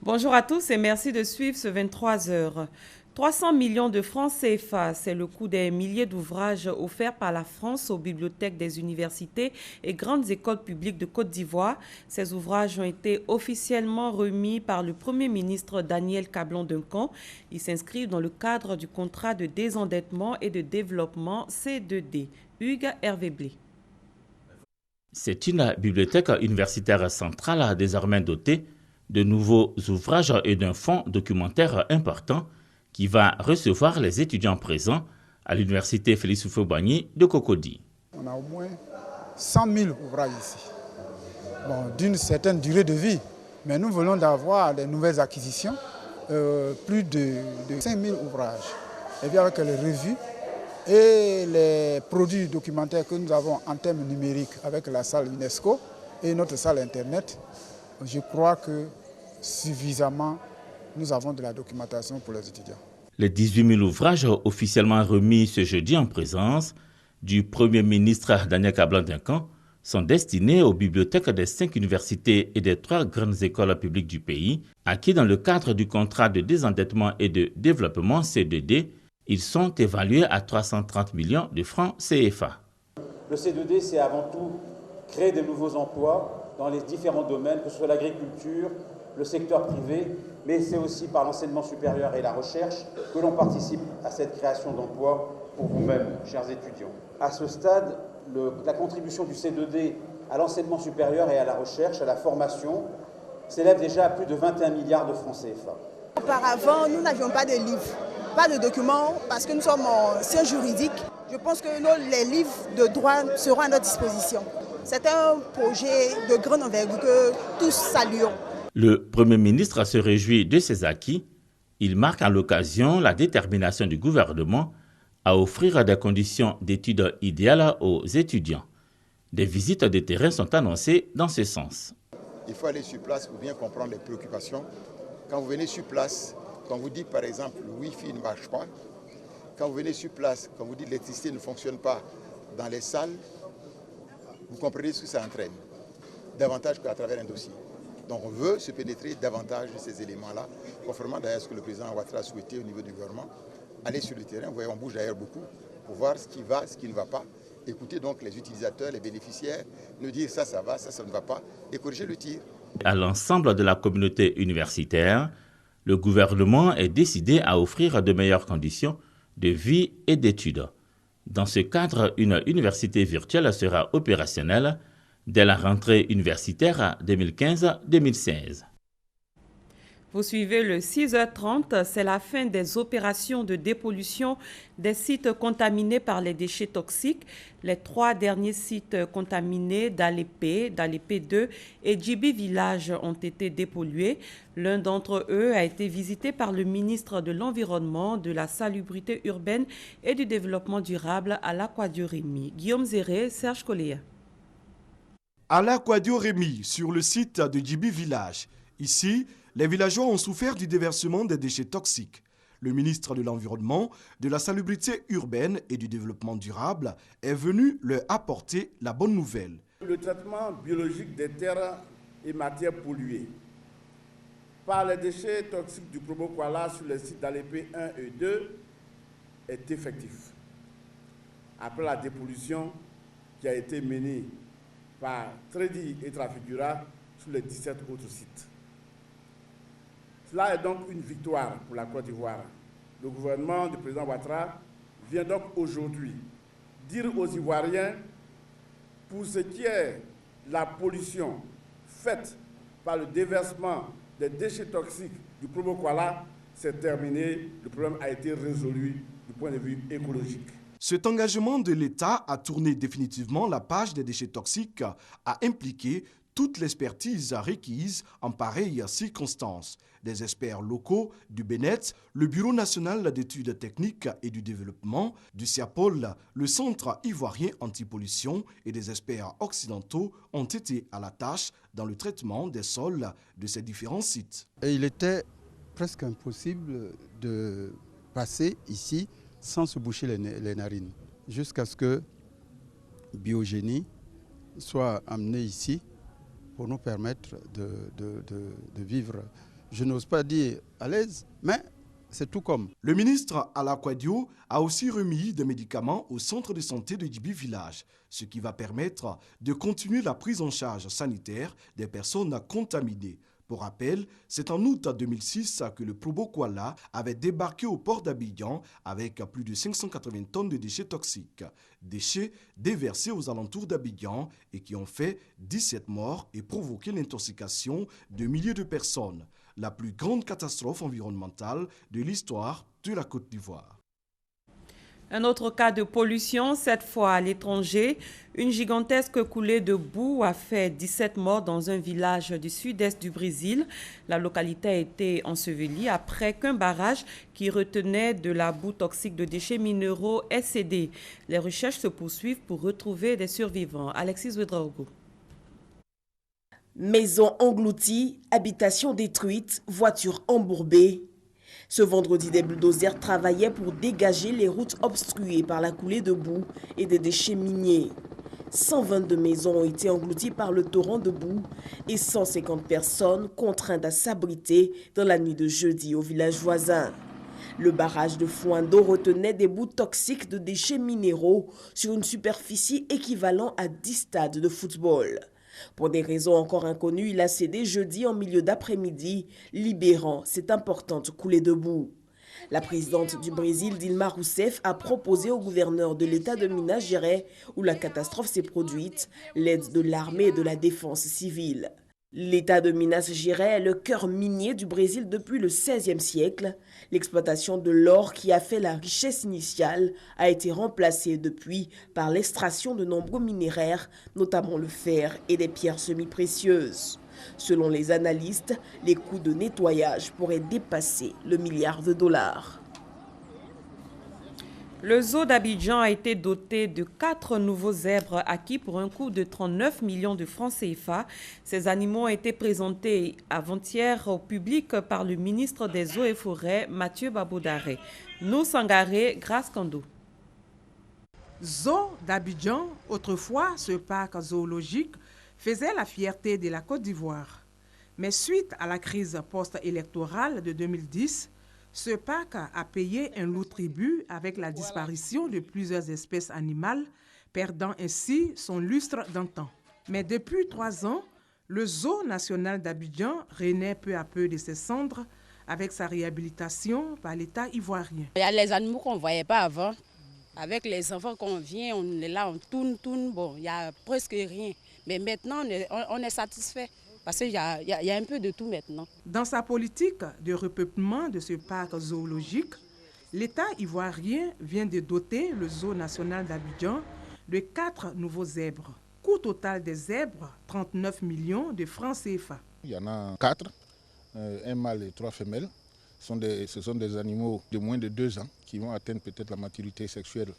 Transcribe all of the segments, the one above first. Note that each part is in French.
Bonjour à tous et merci de suivre ce 23 heures. 300 millions de francs CFA, c'est le coût des milliers d'ouvrages offerts par la France aux bibliothèques des universités et grandes écoles publiques de Côte d'Ivoire. Ces ouvrages ont été officiellement remis par le Premier ministre Daniel Cablon-Duncan. Ils s'inscrivent dans le cadre du contrat de désendettement et de développement C2D. Hugues Hervé Blé. C'est une bibliothèque universitaire centrale désormais dotée de nouveaux ouvrages et d'un fonds documentaire important qui va recevoir les étudiants présents à l'université Félix Houphouët-Boigny de Cocody. On a au moins 100 000 ouvrages ici, d'une certaine durée de vie. Mais nous venons d'avoir des nouvelles acquisitions, plus de 5 000 ouvrages. Et bien avec les revues et les produits documentaires que nous avons en termes numériques avec la salle UNESCO et notre salle Internet, je crois que suffisamment nous avons de la documentation pour les étudiants. Les 18 000 ouvrages officiellement remis ce jeudi en présence du Premier ministre Daniel Cablon-Duncan sont destinés aux bibliothèques des 5 universités et des 3 grandes écoles publiques du pays, acquis dans le cadre du contrat de désendettement et de développement C2D. Ils sont évalués à 330 millions de francs CFA. Le C2D, c'est avant tout créer de nouveaux emplois dans les différents domaines, que ce soit l'agriculture, le secteur privé, mais c'est aussi par l'enseignement supérieur et la recherche que l'on participe à cette création d'emplois pour vous-même, chers étudiants. À ce stade, la contribution du C2D à l'enseignement supérieur et à la recherche, à la formation, s'élève déjà à plus de 21 milliards de francs CFA. Auparavant, nous n'avions pas de livres, pas de documents, parce que nous sommes en sciences juridiques. Je pense que les livres de droit seront à notre disposition. C'est un projet de grande envergure que tous saluons. Le Premier ministre se réjouit de ces acquis. Il marque à l'occasion la détermination du gouvernement à offrir des conditions d'études idéales aux étudiants. Des visites de terrain sont annoncées dans ce sens. Il faut aller sur place pour bien comprendre les préoccupations. Quand vous venez sur place, quand vous dites par exemple le Wi-Fi ne marche pas, quand vous venez sur place, quand vous dites l'électricité ne fonctionne pas dans les salles, vous comprenez ce que ça entraîne, davantage qu'à travers un dossier. Donc on veut se pénétrer davantage de ces éléments-là, conformément d'ailleurs à ce que le président Ouattara a souhaité au niveau du gouvernement. Aller sur le terrain, vous voyez, on bouge d'ailleurs beaucoup pour voir ce qui va, ce qui ne va pas. Écouter donc les utilisateurs, les bénéficiaires, nous dire ça va, ça ne va pas, et corriger le tir. À l'ensemble de la communauté universitaire, le gouvernement est décidé à offrir de meilleures conditions de vie et d'études. Dans ce cadre, une université virtuelle sera opérationnelle dès la rentrée universitaire 2015-2016. Vous suivez le 6h30, c'est la fin des opérations de dépollution des sites contaminés par les déchets toxiques. Les 3 derniers sites contaminés d'Alépé 2 et Djibi Village ont été dépollués. L'un d'entre eux a été visité par le ministre de l'Environnement, de la Salubrité urbaine et du Développement durable à l'Aquadio Rémy. Guillaume Zéré, Serge Coléa. À l'Aquadio Rémy, sur le site de Djibi Village. Ici, les villageois ont souffert du déversement des déchets toxiques. Le ministre de l'Environnement, de la Salubrité urbaine et du Développement durable est venu leur apporter la bonne nouvelle. Le traitement biologique des terres et matières polluées par les déchets toxiques du Promo Kuala sur les sites d'Alépé 1 et 2 est effectif. Après la dépollution qui a été menée par Trédi et Trafigura sur les 17 autres sites. Cela est donc une victoire pour la Côte d'Ivoire. Le gouvernement du président Ouattara vient donc aujourd'hui dire aux Ivoiriens, pour ce qui est la pollution faite par le déversement des déchets toxiques du Promo Kuala, c'est terminé, le problème a été résolu du point de vue écologique. Cet engagement de l'État à tourner définitivement la page des déchets toxiques a impliqué toute l'expertise requise en pareilles circonstances. Des experts locaux du BNET, le Bureau national d'études techniques et du développement, du CIAPOL, le Centre ivoirien antipollution et des experts occidentaux ont été à la tâche dans le traitement des sols de ces différents sites. Et il était presque impossible de passer ici sans se boucher les narines, jusqu'à ce que Biogénie soit amené ici pour nous permettre de vivre je n'ose pas dire à l'aise, mais c'est tout comme. Le ministre Ala Kwadio a aussi remis des médicaments au centre de santé de Djibi Village, ce qui va permettre de continuer la prise en charge sanitaire des personnes contaminées. Pour rappel, c'est en août 2006 que le Probo Kuala avait débarqué au port d'Abidjan avec plus de 580 tonnes de déchets toxiques. Déchets déversés aux alentours d'Abidjan et qui ont fait 17 morts et provoqué l'intoxication de milliers de personnes. La plus grande catastrophe environnementale de l'histoire de la Côte d'Ivoire. Un autre cas de pollution, cette fois à l'étranger. Une gigantesque coulée de boue a fait 17 morts dans un village du sud-est du Brésil. La localité a été ensevelie après qu'un barrage qui retenait de la boue toxique de déchets minéraux ait cédé. Les recherches se poursuivent pour retrouver des survivants. Alexis Ouedraogo. Maisons englouties, habitations détruites, voitures embourbées. Ce vendredi, des bulldozers travaillaient pour dégager les routes obstruées par la coulée de boue et des déchets miniers. 122 maisons ont été englouties par le torrent de boue et 150 personnes contraintes à s'abriter dans la nuit de jeudi au village voisin. Le barrage de Fuando retenait des boues toxiques de déchets minéraux sur une superficie équivalente à 10 stades de football. Pour des raisons encore inconnues, il a cédé jeudi en milieu d'après-midi, libérant cette importante coulée de boue. La présidente du Brésil, Dilma Rousseff, a proposé au gouverneur de l'État de Minas Gerais, où la catastrophe s'est produite, l'aide de l'armée et de la défense civile. L'État de Minas Gerais est le cœur minier du Brésil depuis le XVIe siècle. L'exploitation de l'or qui a fait la richesse initiale a été remplacée depuis par l'extraction de nombreux minéraires, notamment le fer et des pierres semi-précieuses. Selon les analystes, les coûts de nettoyage pourraient dépasser le milliard de dollars. Le zoo d'Abidjan a été doté de 4 nouveaux zèbres acquis pour un coût de 39 millions de francs CFA. Ces animaux ont été présentés avant-hier au public par le ministre des Eaux et Forêts, Mathieu Babodare. Nous Sangaré, Grâce Kando. Zoo d'Abidjan, autrefois ce parc zoologique, faisait la fierté de la Côte d'Ivoire. Mais suite à la crise post-électorale de 2010, ce parc a payé un lourd tribut avec la disparition de plusieurs espèces animales, perdant ainsi son lustre d'antan. Mais depuis 3 ans, le zoo national d'Abidjan renaît peu à peu de ses cendres avec sa réhabilitation par l'État ivoirien. Il y a les animaux qu'on ne voyait pas avant. Avec les enfants qu'on vient, on est là, on tourne, bon, il n'y a presque rien. Mais maintenant, on est satisfait. Parce qu'il y a un peu de tout maintenant. Dans sa politique de repeuplement de ce parc zoologique, l'État ivoirien vient de doter le zoo national d'Abidjan de 4 nouveaux zèbres. Coût total des zèbres, 39 millions de francs CFA. Il y en a 4, un mâle et 3 femelles. Ce sont des animaux de moins de 2 ans qui vont atteindre peut-être la maturité sexuelle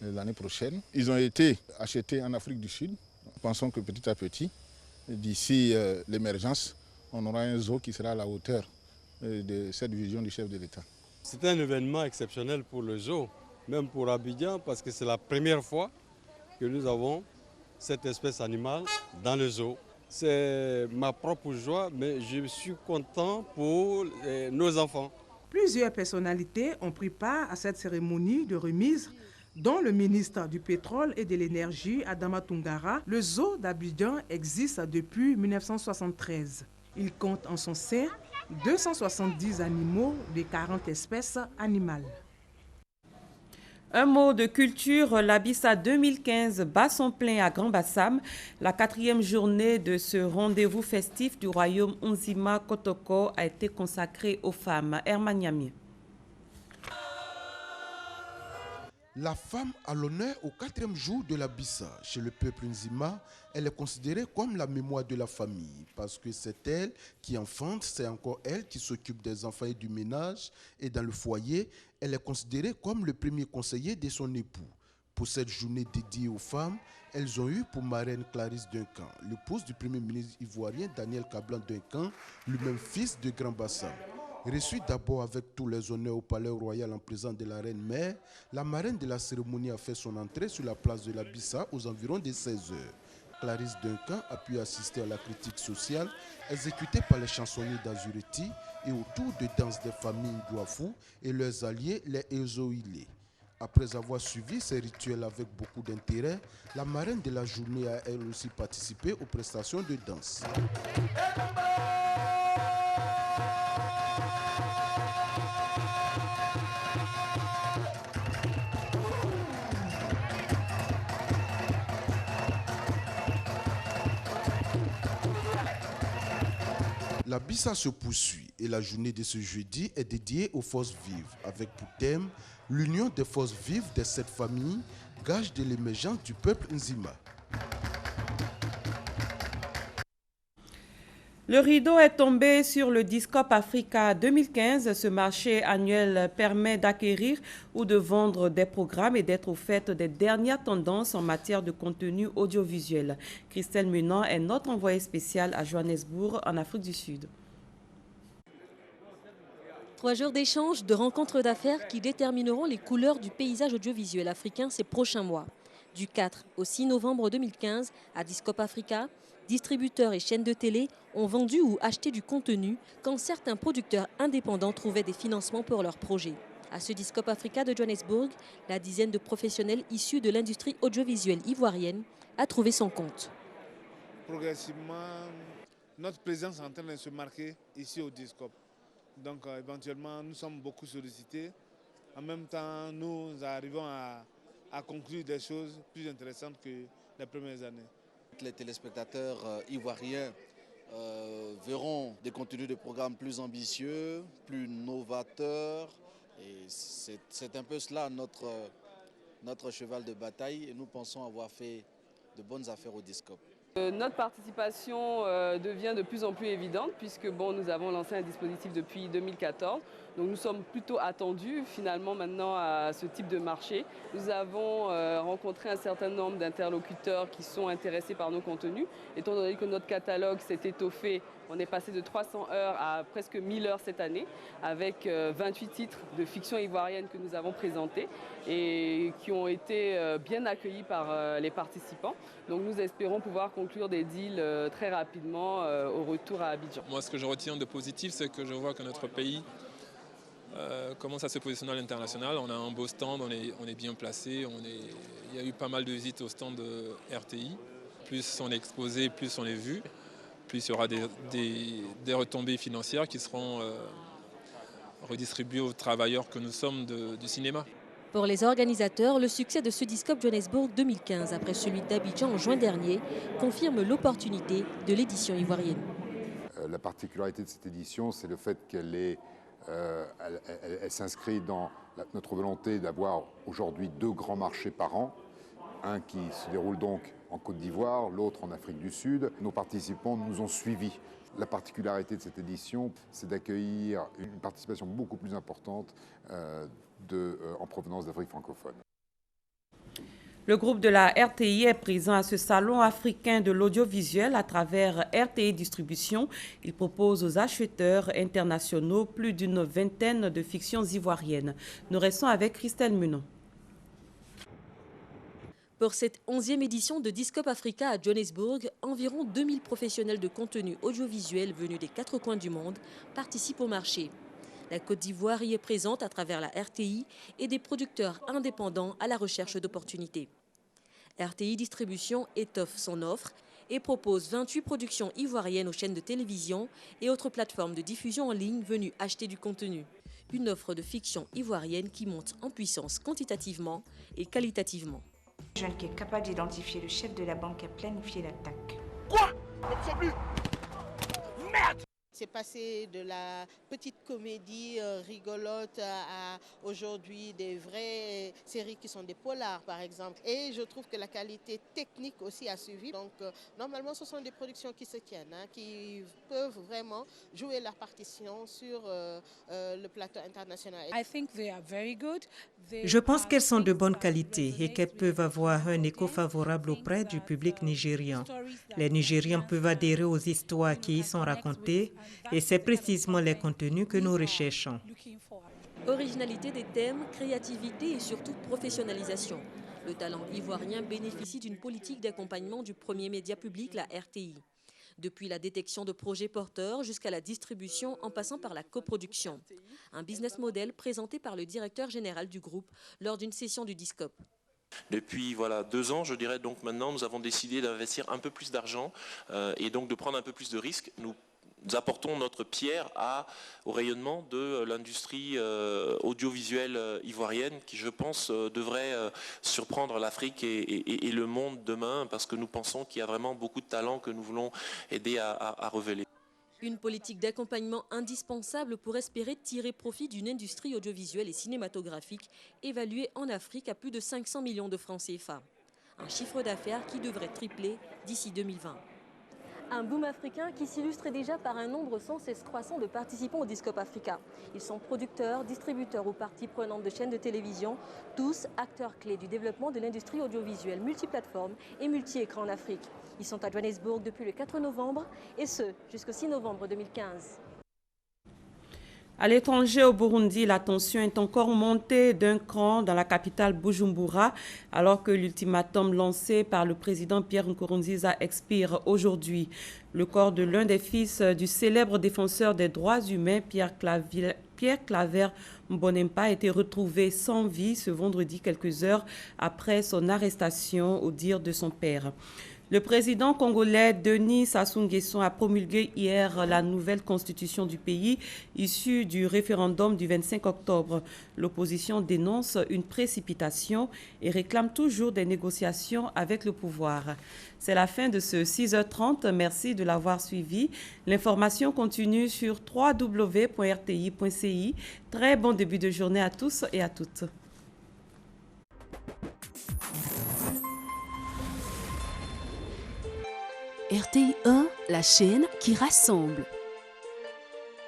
l'année prochaine. Ils ont été achetés en Afrique du Sud. Pensons que petit à petit, d'ici l'émergence, on aura un zoo qui sera à la hauteur de cette vision du chef de l'État. C'est un événement exceptionnel pour le zoo, même pour Abidjan, parce que c'est la première fois que nous avons cette espèce animale dans le zoo. C'est ma propre joie, mais je suis content pour nos enfants. Plusieurs personnalités ont pris part à cette cérémonie de remise, dont le ministre du Pétrole et de l'Énergie, Adama Toungara. Le zoo d'Abidjan existe depuis 1973. Il compte en son sein 270 animaux de 40 espèces animales. Un mot de culture, l'Abissa 2015 bat son plein à Grand Bassam. La 4e journée de ce rendez-vous festif du royaume Onzima Kotoko a été consacrée aux femmes. Herman Yami. La femme a l'honneur au 4e jour de la Bissa. Chez le peuple Nzima, elle est considérée comme la mémoire de la famille parce que c'est elle qui enfante, c'est encore elle qui s'occupe des enfants et du ménage. Et dans le foyer, elle est considérée comme le premier conseiller de son époux. Pour cette journée dédiée aux femmes, elles ont eu pour marraine Clarisse Duncan, l'épouse du premier ministre ivoirien Daniel Kablan Duncan, lui-même fils de Grand Bassam. Reçue d'abord avec tous les honneurs au palais royal en présence de la reine-mère, la marraine de la cérémonie a fait son entrée sur la place de la Bissa aux environs de 16 heures. Clarisse Duncan a pu assister à la critique sociale exécutée par les chansonniers d'Azureti et autour de danse des familles Douafou et leurs alliés, les Ezoïlés. Après avoir suivi ces rituels avec beaucoup d'intérêt, la marraine de la journée a elle aussi participé aux prestations de danse. La Bissa se poursuit et la journée de ce jeudi est dédiée aux forces vives, avec pour thème l'union des forces vives de cette famille, gage de l'émergence du peuple Nzima. Le rideau est tombé sur le Discop Africa 2015. Ce marché annuel permet d'acquérir ou de vendre des programmes et d'être au fait des dernières tendances en matière de contenu audiovisuel. Christelle Menant est notre envoyée spéciale à Johannesburg, en Afrique du Sud. 3 jours d'échanges, de rencontres d'affaires qui détermineront les couleurs du paysage audiovisuel africain ces prochains mois. Du 4 au 6 novembre 2015, à Discop Africa, distributeurs et chaînes de télé ont vendu ou acheté du contenu quand certains producteurs indépendants trouvaient des financements pour leurs projets. À ce Discop Africa de Johannesburg, la dizaine de professionnels issus de l'industrie audiovisuelle ivoirienne a trouvé son compte. Progressivement, notre présence est en train de se marquer ici au Discop. Donc éventuellement, nous sommes beaucoup sollicités. En même temps, nous arrivons à conclure des choses plus intéressantes que les premières années. Les téléspectateurs ivoiriens verront des contenus de programmes plus ambitieux, plus novateurs. Et c'est un peu cela notre cheval de bataille et nous pensons avoir fait de bonnes affaires au Discop. Notre participation devient de plus en plus évidente puisque nous avons lancé un dispositif depuis 2014. Donc nous sommes plutôt attendus finalement maintenant à ce type de marché. Nous avons rencontré un certain nombre d'interlocuteurs qui sont intéressés par nos contenus. Étant donné que notre catalogue s'est étoffé, on est passé de 300 heures à presque 1000 heures cette année avec 28 titres de fiction ivoirienne que nous avons présentés et qui ont été bien accueillis par les participants. Donc nous espérons pouvoir conclure des deals très rapidement au retour à Abidjan. Moi, ce que je retiens de positif, c'est que je vois que notre pays commence à se positionner à l'international. On a un beau stand, on est bien placé. Il y a eu pas mal de visites au stand de RTI. Plus on est exposé, plus on est vu. Plus il y aura des retombées financières qui seront redistribuées aux travailleurs que nous sommes du cinéma. Pour les organisateurs, le succès de ce Discop Johannesburg 2015, après celui d'Abidjan en juin dernier, confirme l'opportunité de l'édition ivoirienne. La particularité de cette édition, c'est le fait qu'elle elle s'inscrit dans notre volonté d'avoir aujourd'hui 2 grands marchés par an. Un qui se déroule donc en Côte d'Ivoire, l'autre en Afrique du Sud. Nos participants nous ont suivis. La particularité de cette édition, c'est d'accueillir une participation beaucoup plus importante en provenance d'Afrique francophone. Le groupe de la RTI est présent à ce salon africain de l'audiovisuel à travers RTI Distribution. Il propose aux acheteurs internationaux plus d'une vingtaine de fictions ivoiriennes. Nous restons avec Christelle Menon. Pour cette 11e édition de Discop Africa à Johannesburg, environ 2000 professionnels de contenu audiovisuel venus des 4 coins du monde participent au marché. La Côte d'Ivoire y est présente à travers la RTI et des producteurs indépendants à la recherche d'opportunités. RTI Distribution étoffe son offre et propose 28 productions ivoiriennes aux chaînes de télévision et autres plateformes de diffusion en ligne venues acheter du contenu. Une offre de fiction ivoirienne qui monte en puissance quantitativement et qualitativement. Jeune qui est capable d'identifier le chef de la banque qui a planifié l'attaque. Quoi? Merde! C'est passé de la petite comédie rigolote à aujourd'hui des vraies séries qui sont des polars par exemple. Et je trouve que la qualité technique aussi a suivi. Donc normalement ce sont des productions qui se tiennent, qui peuvent vraiment jouer leur partition sur le plateau international. Je pense qu'elles sont de bonne qualité et qu'elles peuvent avoir un écho favorable auprès du public nigérian. Les Nigérians peuvent adhérer aux histoires qui y sont racontées. Et c'est précisément les contenus que nous recherchons. Originalité des thèmes, créativité et surtout professionnalisation. Le talent ivoirien bénéficie d'une politique d'accompagnement du premier média public, la RTI. Depuis la détection de projets porteurs jusqu'à la distribution en passant par la coproduction. Un business model présenté par le directeur général du groupe lors d'une session du Discope. Depuis 2 ans, je dirais, donc maintenant, nous avons décidé d'investir un peu plus d'argent et donc de prendre un peu plus de risques. Nous apportons notre pierre au rayonnement de l'industrie audiovisuelle ivoirienne qui, je pense, devrait surprendre l'Afrique et le monde demain parce que nous pensons qu'il y a vraiment beaucoup de talents que nous voulons aider à révéler. Une politique d'accompagnement indispensable pour espérer tirer profit d'une industrie audiovisuelle et cinématographique évaluée en Afrique à plus de 500 millions de francs CFA. Un chiffre d'affaires qui devrait tripler d'ici 2020. Un boom africain qui s'illustre déjà par un nombre sans cesse croissant de participants au Discope Africa. Ils sont producteurs, distributeurs ou parties prenantes de chaînes de télévision, tous acteurs clés du développement de l'industrie audiovisuelle multiplateforme et multi-écran en Afrique. Ils sont à Johannesburg depuis le 4 novembre et ce, jusqu'au 6 novembre 2015. À l'étranger, au Burundi, la tension est encore montée d'un cran dans la capitale Bujumbura, alors que l'ultimatum lancé par le président Pierre Nkurunziza expire aujourd'hui. Le corps de l'un des fils du célèbre défenseur des droits humains, Pierre Claver Mbonempa, a été retrouvé sans vie ce vendredi quelques heures après son arrestation, au dire de son père. Le président congolais Denis Sassou Nguesso a promulgué hier la nouvelle constitution du pays issue du référendum du 25 octobre. L'opposition dénonce une précipitation et réclame toujours des négociations avec le pouvoir. C'est la fin de ce 6h30. Merci de l'avoir suivi. L'information continue sur www.rti.ci. Très bon début de journée à tous et à toutes. RTI 1, la chaîne qui rassemble.